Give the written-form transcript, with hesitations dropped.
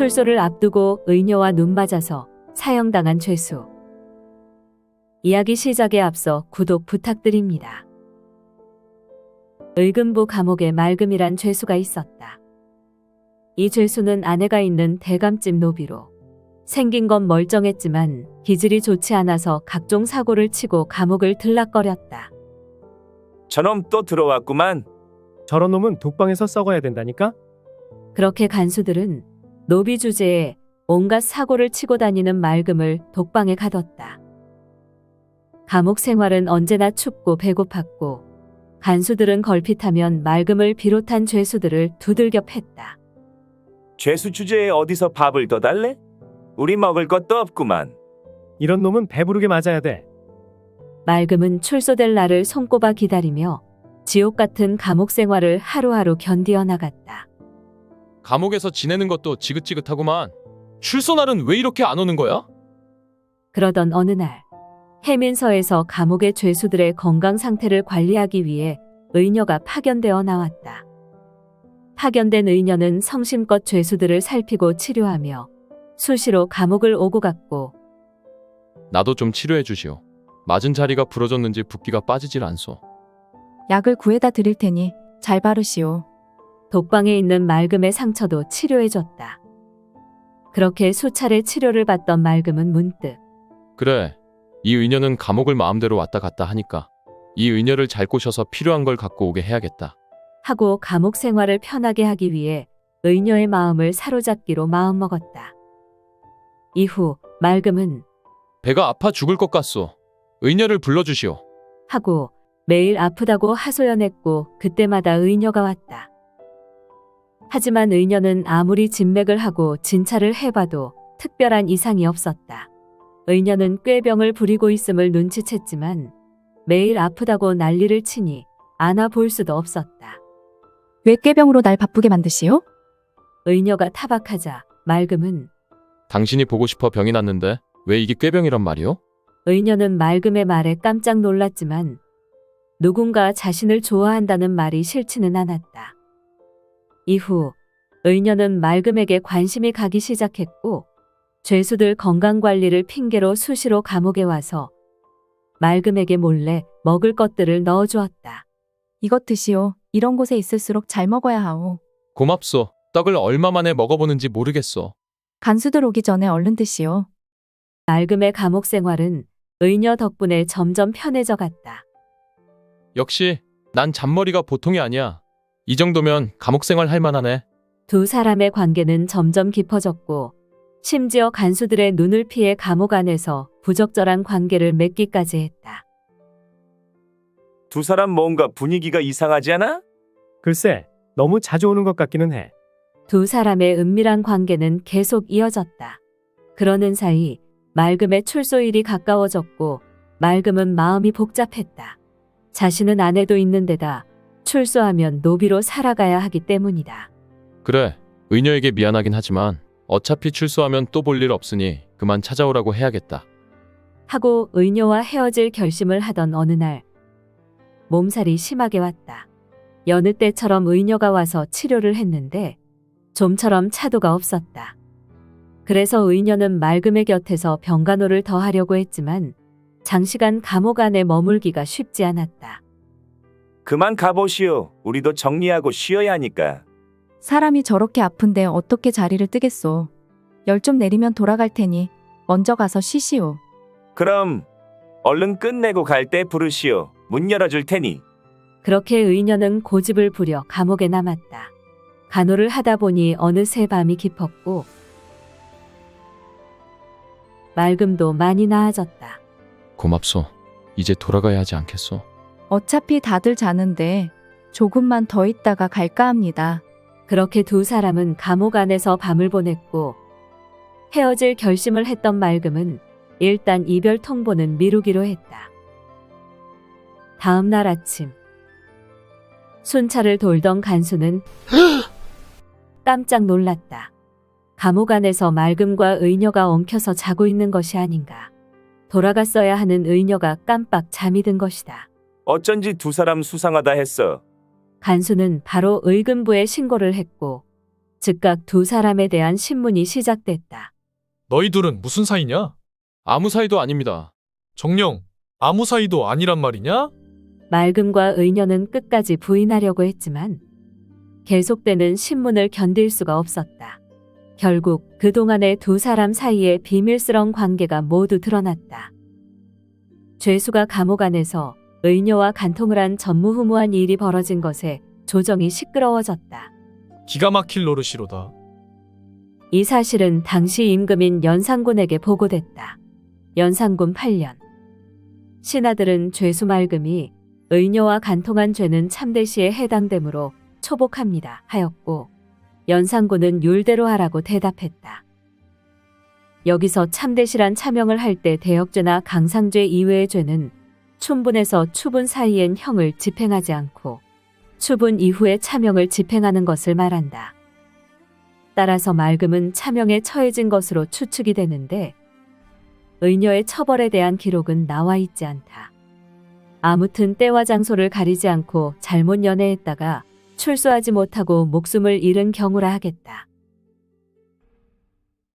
출소를 앞두고 의녀와 눈맞아서 사형당한 죄수. 이야기 시작에 앞서 구독 부탁드립니다. 의금부 감옥에 맑음이란 죄수가 있었다. 이 죄수는 아내가 있는 대감집 노비로 생긴 건 멀쩡했지만 기질이 좋지 않아서 각종 사고를 치고 감옥을 들락거렸다. 저놈 또 들어왔구만. 저런 놈은 독방에서 썩어야 된다니까? 그렇게 간수들은 노비 주제에 온갖 사고를 치고 다니는 맑음을 독방에 가뒀다. 감옥 생활은 언제나 춥고 배고팠고 간수들은 걸핏하면 맑음을 비롯한 죄수들을 두들겨 팼다. 죄수 주제에 어디서 밥을 더 달래? 우리 먹을 것도 없구만. 이런 놈은 배부르게 맞아야 돼. 맑음은 출소될 날을 손꼽아 기다리며 지옥 같은 감옥 생활을 하루하루 견디어 나갔다. 감옥에서 지내는 것도 지긋지긋하구만. 출소 날은 왜 이렇게 안 오는 거야? 그러던 어느 날 해민서에서 감옥의 죄수들의 건강 상태를 관리하기 위해 의녀가 파견되어 나왔다. 파견된 의녀는 성심껏 죄수들을 살피고 치료하며 수시로 감옥을 오고 갔고, 나도 좀 치료해 주시오. 맞은 자리가 부러졌는지 붓기가 빠지질 않소. 약을 구해다 드릴 테니 잘 바르시오. 독방에 있는 맑음의 상처도 치료해줬다. 그렇게 수차례 치료를 받던 맑음은 문득 그래, 이 의녀는 감옥을 마음대로 왔다 갔다 하니까 이 의녀를 잘 꼬셔서 필요한 걸 갖고 오게 해야겠다. 하고 감옥 생활을 편하게 하기 위해 의녀의 마음을 사로잡기로 마음먹었다. 이후 맑음은 배가 아파 죽을 것 같소. 의녀를 불러주시오. 하고 매일 아프다고 하소연했고 그때마다 의녀가 왔다. 하지만 의녀는 아무리 진맥을 하고 진찰을 해봐도 특별한 이상이 없었다. 의녀는 꾀병을 부리고 있음을 눈치챘지만 매일 아프다고 난리를 치니 안아볼 수도 없었다. 왜 꾀병으로 날 바쁘게 만드시오? 의녀가 타박하자 맑음은 당신이 보고 싶어 병이 났는데 왜 이게 꾀병이란 말이오? 의녀는 맑음의 말에 깜짝 놀랐지만 누군가 자신을 좋아한다는 말이 싫지는 않았다. 이후 의녀는 맑음에게 관심이 가기 시작했고 죄수들 건강관리를 핑계로 수시로 감옥에 와서 맑음에게 몰래 먹을 것들을 넣어주었다. 이것 드시오. 이런 곳에 있을수록 잘 먹어야 하오. 고맙소. 떡을 얼마 만에 먹어보는지 모르겠소. 간수들 오기 전에 얼른 드시오. 맑음의 감옥 생활은 의녀 덕분에 점점 편해져 갔다. 역시 난 잔머리가 보통이 아니야. 이 정도면 감옥 생활 할 만하네. 두 사람의 관계는 점점 깊어졌고 심지어 간수들의 눈을 피해 감옥 안에서 부적절한 관계를 맺기까지 했다. 두 사람 뭔가 분위기가 이상하지 않아? 글쎄, 너무 자주 오는 것 같기는 해. 두 사람의 은밀한 관계는 계속 이어졌다. 그러는 사이 맑음의 출소일이 가까워졌고 맑음은 마음이 복잡했다. 자신은 아내도 있는데다 출소하면 노비로 살아가야 하기 때문이다. 그래, 의녀에게 미안하긴 하지만 어차피 출소하면 또 볼 일 없으니 그만 찾아오라고 해야겠다. 하고 의녀와 헤어질 결심을 하던 어느 날 몸살이 심하게 왔다. 여느 때처럼 의녀가 와서 치료를 했는데 좀처럼 차도가 없었다. 그래서 의녀는 맑음의 곁에서 병간호를 더 하려고 했지만 장시간 감옥 안에 머물기가 쉽지 않았다. 그만 가보시오. 우리도 정리하고 쉬어야 하니까. 사람이 저렇게 아픈데 어떻게 자리를 뜨겠소. 열 좀 내리면 돌아갈 테니 먼저 가서 쉬시오. 그럼 얼른 끝내고 갈 때 부르시오. 문 열어줄 테니. 그렇게 의녀는 고집을 부려 감옥에 남았다. 간호를 하다 보니 어느새 밤이 깊었고 맑음도 많이 나아졌다. 고맙소. 이제 돌아가야 하지 않겠소? 어차피 다들 자는데 조금만 더 있다가 갈까 합니다. 그렇게 두 사람은 감옥 안에서 밤을 보냈고 헤어질 결심을 했던 맑음은 일단 이별 통보는 미루기로 했다. 다음 날 아침 순찰을 돌던 간수는 깜짝 놀랐다. 감옥 안에서 맑음과 의녀가 엉켜서 자고 있는 것이 아닌가. 돌아갔어야 하는 의녀가 깜빡 잠이 든 것이다. 어쩐지 두 사람 수상하다 했어. 간수는 바로 의금부에 신고를 했고 즉각 두 사람에 대한 신문이 시작됐다. 너희 둘은 무슨 사이냐? 아무 사이도 아닙니다. 정령, 아무 사이도 아니란 말이냐? 맑음과 의녀는 끝까지 부인하려고 했지만 계속되는 신문을 견딜 수가 없었다. 결국 그동안의 두 사람 사이의 비밀스러운 관계가 모두 드러났다. 죄수가 감옥 안에서 의녀와 간통을 한 전무후무한 일이 벌어진 것에 조정이 시끄러워졌다. 기가 막힐 노릇이로다. 이 사실은 당시 임금인 연산군에게 보고됐다. 연산군 8년. 신하들은 죄수 맑음이 의녀와 간통한 죄는 참대시에 해당되므로 초복합니다 하였고 연산군은 율대로 하라고 대답했다. 여기서 참대시란 차명을 할 때 대역죄나 강상죄 이외의 죄는 춘분에서 추분 사이엔 형을 집행하지 않고 추분 이후에 차명을 집행하는 것을 말한다. 따라서 맑음은 차명에 처해진 것으로 추측이 되는데 의녀의 처벌에 대한 기록은 나와 있지 않다. 아무튼 때와 장소를 가리지 않고 잘못 연애했다가 출소하지 못하고 목숨을 잃은 경우라 하겠다.